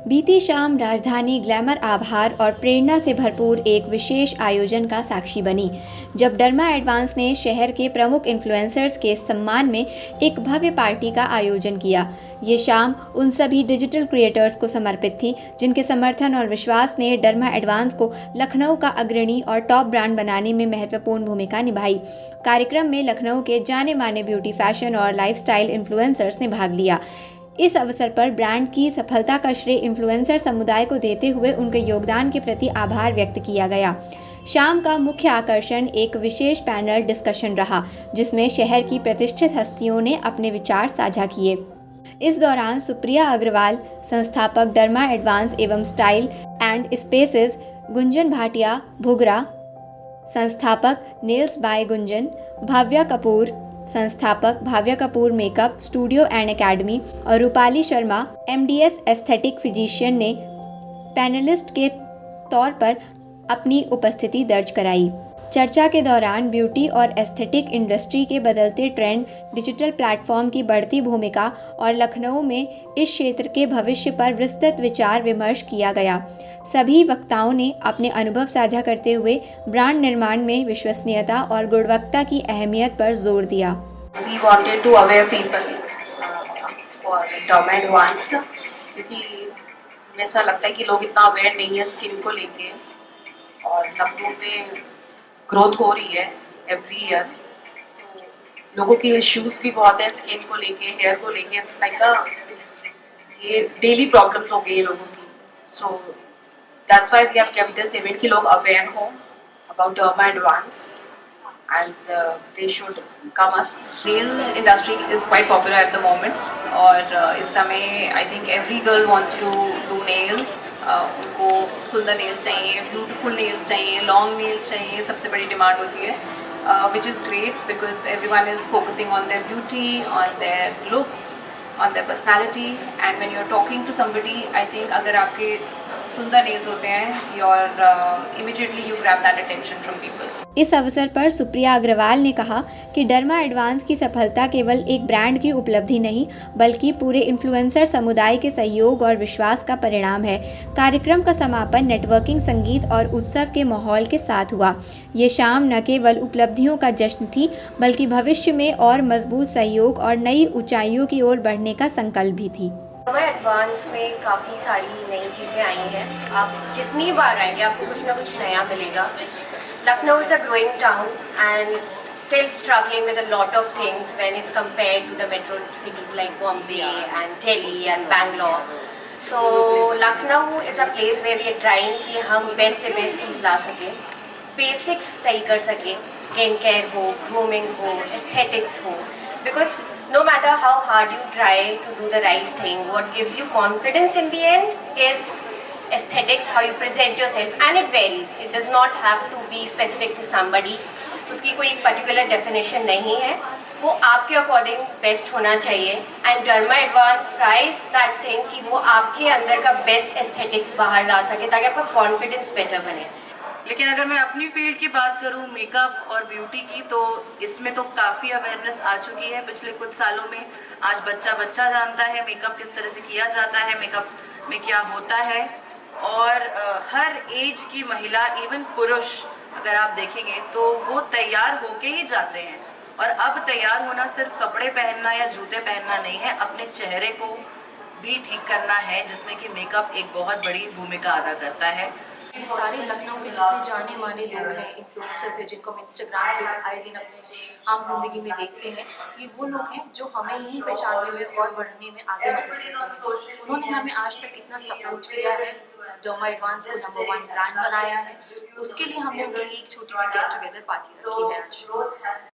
बीती शाम राजधानी ग्लैमर आभार और प्रेरणा से भरपूर एक विशेष आयोजन का साक्षी बनी, जब डर्मा एडवांस ने शहर के प्रमुख इन्फ्लुएंसर्स के सम्मान में एक भव्य पार्टी का आयोजन किया। ये शाम उन सभी डिजिटल क्रिएटर्स को समर्पित थी जिनके समर्थन और विश्वास ने डर्मा एडवांस को लखनऊ का अग्रणी और टॉप ब्रांड बनाने में महत्वपूर्ण भूमिका निभाई। कार्यक्रम में लखनऊ के जाने माने ब्यूटी, फैशन और लाइफस्टाइल इन्फ्लुएंसर्स ने भाग लिया। इस अवसर पर ब्रांड की सफलता का श्रेय इन्फ्लुएंसर समुदाय को देते हुए उनके योगदान के प्रति आभार व्यक्त किया गया। शाम का मुख्य आकर्षण एक विशेष पैनल डिस्कशन रहा, जिसमें शहर की प्रतिष्ठित हस्तियों ने अपने विचार साझा किए। इस दौरान सुप्रिया अग्रवाल, संस्थापक डर्मा एडवांस एवं style and spaces, Gunjan Bhatia Bhugra, संस्थापक नेल्स बाय गुंजन, भाव्या कपूर, संस्थापक Bhavya Kapoor makeup studio and academy और Rupali Sharma, MDS aesthetic physician ने पैनलिस्ट के तौर पर अपनी उपस्थिति दर्ज कराई। चर्चा के दौरान ब्यूटी और एस्थेटिक इंडस्ट्री के बदलते ट्रेंड, डिजिटल प्लेटफॉर्म की बढ़ती भूमिका और लखनऊ में इस क्षेत्र के भविष्य पर विस्तृत विचार विमर्श किया गया। सभी वक्ताओं ने अपने अनुभव साझा करते हुए ब्रांड निर्माण में विश्वसनीयता और गुणवत्ता की अहमियत पर जोर दिया। We wanted to aware people for Derma Advance, क्योंकि मुझे ऐसा लगता है कि लोग इतना अवेयर नहीं है स्किन को लेके, और लखनऊ में ग्रोथ हो रही है एवरी ईयर। लोगों के इश्यूज भी बहुत है स्किन को लेके, हेयर को लेके। इट्स लाइक ये डेली प्रॉब्लम्स हो गई है लोगों की। So that's why we have kept this event कि लोग अवेयर हो about derma advance and they should come us. Nail industry is quite popular at the moment, और इस समय I think every girl wants to do nails. उनको सुंदर nails चाहिए, beautiful nails चाहिए, long nails चाहिए, सबसे बड़ी डिमांड होती है, which is great because everyone is focusing on their beauty, on their looks, on their personality, and when you're talking to somebody, I think अगर आपके सुंदर नेल्स होते हैं, you're immediately you grab that attention from people. इस अवसर पर सुप्रिया अग्रवाल ने कहा कि डर्मा एडवांस की सफलता केवल एक ब्रांड की उपलब्धि नहीं, बल्कि पूरे इन्फ्लुएंसर समुदाय के सहयोग और विश्वास का परिणाम है। कार्यक्रम का समापन नेटवर्किंग, संगीत और उत्सव के माहौल के साथ हुआ। ये शाम न केवल उपलब्धियों का जश्न थी, बल्कि भविष्य में और मजबूत सहयोग और नई ऊंचाइयों की ओर बढ़ने का संकल्प भी थी। डर्मा एडवांस में काफ़ी सारी नई चीज़ें आई हैं। आप जितनी बार आएंगे आपको कुछ ना कुछ नया मिलेगा। Lucknow is a growing town and it's still struggling with a lot of things when it's compared to the metro cities like Bombay and Delhi and Bangalore. So Lucknow is a place where we are trying कि हम best से best चीज़ ला सकें, basics सही कर सकें, skin care हो, grooming हो, aesthetics हो, because no matter how hard you try to do the right thing, what gives you confidence in the end is aesthetics, how you present yourself, and it varies. It does not have to be specific to somebody. उसकी कोई particular definition नहीं है, वो आपके according best होना चाहिए। And derma advance tries that thing कि वो आपके अंदर का बेस्ट एस्थेटिक्स बाहर ला सके ताकि आपका कॉन्फिडेंस बेटर बने। लेकिन अगर मैं अपनी फील्ड की बात करूं, मेकअप और ब्यूटी की, तो इसमें तो काफ़ी अवेयरनेस आ चुकी है पिछले कुछ सालों में। आज बच्चा बच्चा जानता है मेकअप किस तरह से किया जाता है, मेकअप में क्या होता है, और हर एज की महिला, इवन पुरुष अगर आप देखेंगे तो वो तैयार होके ही जाते हैं। और अब तैयार होना सिर्फ कपड़े पहनना या जूते पहनना नहीं है, अपने चेहरे को भी ठीक करना है, जिसमें कि मेकअप एक बहुत बड़ी भूमिका अदा करता है। ये सारे लखनऊ के जितने जाने माने लोग हैं, इन्फ्लुएंसर्स हैं, जिनको हम इंस्टाग्राम पे आए दिन अपने आम जिंदगी में देखते हैं, ये वो लोग हैं जो हमें ही पहचानने में और बढ़ने में आगे मदद करते हैं। उन्होंने हमें आज तक इतना सपोर्ट किया है, डर्मा एडवांस को नंबर 1 ब्रांड बनाया है। उसके लिए हमने उनके लिए एक छोटी सी गेट टुगेदर पार्टी रखी है आज।